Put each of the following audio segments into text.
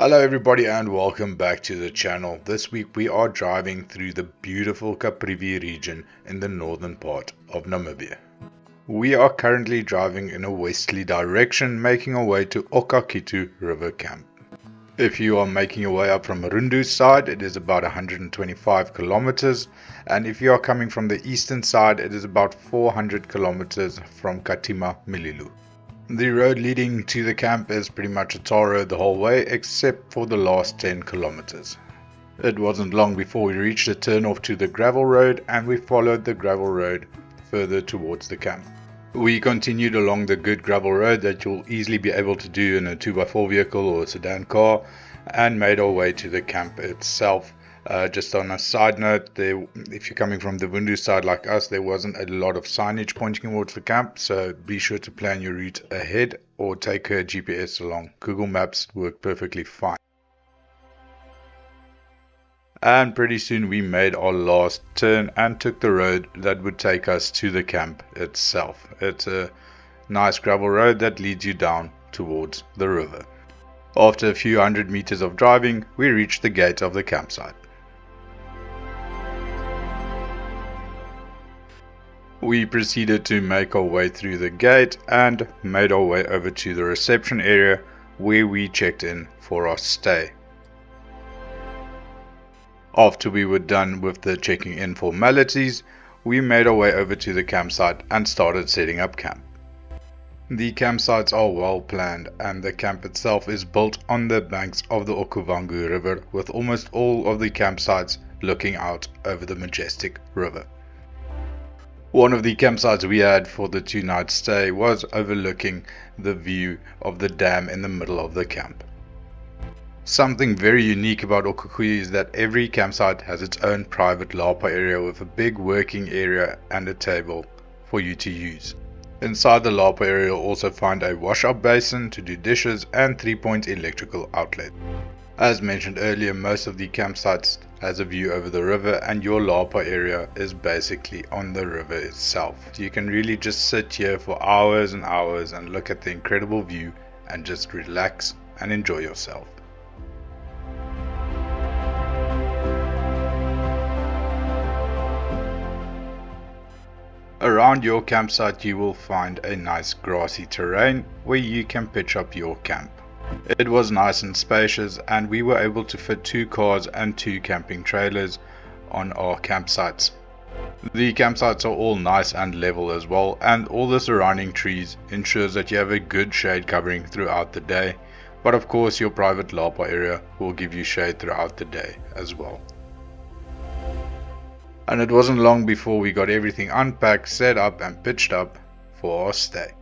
Hello everybody and welcome back to the channel. This week we are driving through the beautiful Caprivi region in the northern part of Namibia. We are currently driving in a westerly direction, making our way to Okacuito River Camp. If you are making your way up from Rundu's side, it is about 125 kilometers, and if you are coming from the eastern side, it is about 400 kilometers from Katima Mililu. The road leading to the camp is pretty much a tar road the whole way, except for the last 10 kilometers. It wasn't long before we reached the turnoff to the gravel road, and we followed the gravel road further towards the camp. We continued along the good gravel road that you'll easily be able to do in a 2x4 vehicle or a sedan car, and made our way to the camp itself. Just on a side note, if you're coming from the Rundu side like us, there wasn't a lot of signage pointing towards the camp, so be sure to plan your route ahead or take a GPS along. Google Maps work perfectly fine. And pretty soon we made our last turn and took the road that would take us to the camp itself. It's a nice gravel road that leads you down towards the river. After a few hundred meters of driving, we reached the gate of the campsite. We proceeded to make our way through the gate and made our way over to the reception area where we checked in for our stay. After we were done with the checking in formalities, we made our way over to the campsite and started setting up camp. The campsites are well planned, and the camp itself is built on the banks of the Okavango River, with almost all of the campsites looking out over the majestic river. One of the campsites we had for the 2-night stay was overlooking the view of the dam in the middle of the camp. Something very unique about Okacuito is that every campsite has its own private lapa area with a big working area and a table for you to use. Inside the lapa area you'll also find a wash-up basin to do dishes and 3-point electrical outlet. As mentioned earlier, most of the campsites has a view over the river, and your lapa area is basically on the river itself. So you can really just sit here for hours and hours and look at the incredible view and just relax and enjoy yourself. Around your campsite you will find a nice grassy terrain where you can pitch up your camp. It was nice and spacious, and we were able to fit 2 cars and 2 camping trailers on our campsites. The campsites are all nice and level as well, and all the surrounding trees ensures that you have a good shade covering throughout the day, but of course your private lapa area will give you shade throughout the day as well. And it wasn't long before we got everything unpacked, set up and pitched up for our stay.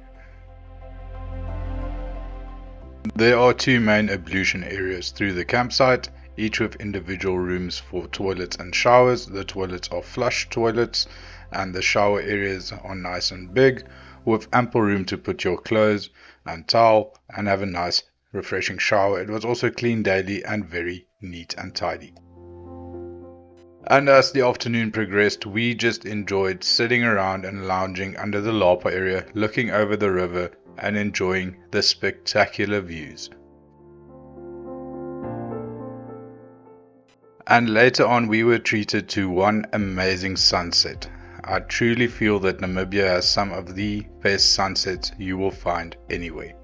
There are 2 main ablution areas through the campsite, each with individual rooms for toilets and showers. The toilets are flush toilets and the shower areas are nice and big, with ample room to put your clothes and towel and have a nice refreshing shower. It was also cleaned daily and very neat and tidy. And as the afternoon progressed, we just enjoyed sitting around and lounging under the lapa area, looking over the river and enjoying the spectacular views. And later on we were treated to one amazing sunset. I truly feel that Namibia has some of the best sunsets you will find anywhere.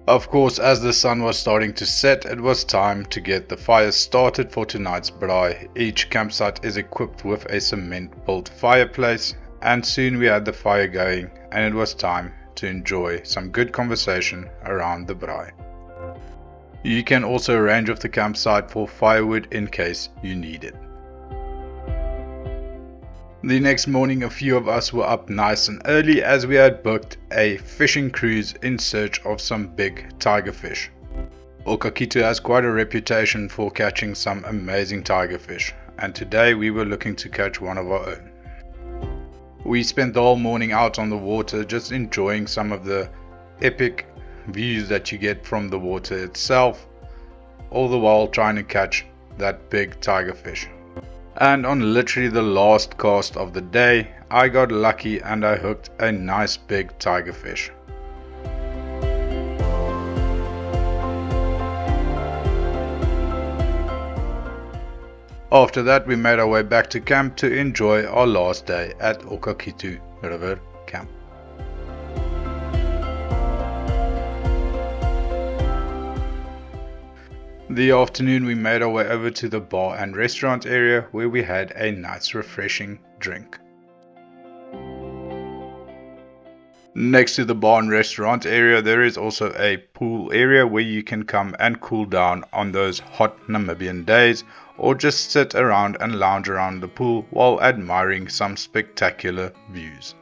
Of course, as the sun was starting to set, it was time to get the fire started for tonight's braai. Each campsite is equipped with a cement-built fireplace, and soon we had the fire going and it was time to enjoy some good conversation around the braai. You can also arrange with the campsite for firewood in case you need it. The next morning a few of us were up nice and early, as we had booked a fishing cruise in search of some big tigerfish. Okacuito has quite a reputation for catching some amazing tigerfish, and today we were looking to catch one of our own. We spent the whole morning out on the water just enjoying some of the epic views that you get from the water itself, all the while trying to catch that big tigerfish. And on literally the last cast of the day, I got lucky and I hooked a nice big tigerfish. After that, we made our way back to camp to enjoy our last day at Okacuito River Camp. The afternoon we made our way over to the bar and restaurant area where we had a nice refreshing drink. Next to the bar and restaurant area there is also a pool area where you can come and cool down on those hot Namibian days, or just sit around and lounge around the pool while admiring some spectacular views.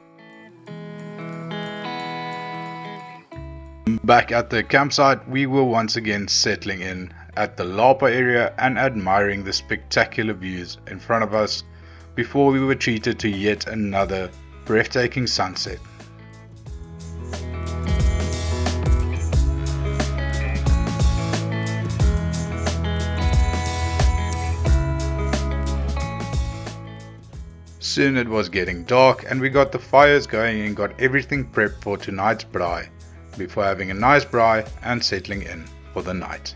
Back at the campsite, we were once again settling in at the Lapa area and admiring the spectacular views in front of us before we were treated to yet another breathtaking sunset. Soon it was getting dark and we got the fires going and got everything prepped for tonight's braai, before having a nice braai and settling in for the night.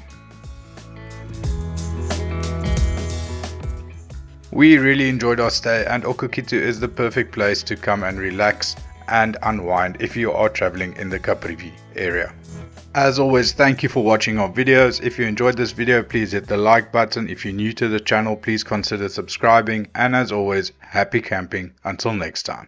We really enjoyed our stay, and Okacuito is the perfect place to come and relax and unwind if you are traveling in the Caprivi area. As always, thank you for watching our videos. If you enjoyed this video, please hit the like button. If you're new to the channel, please consider subscribing, and as always, happy camping until next time.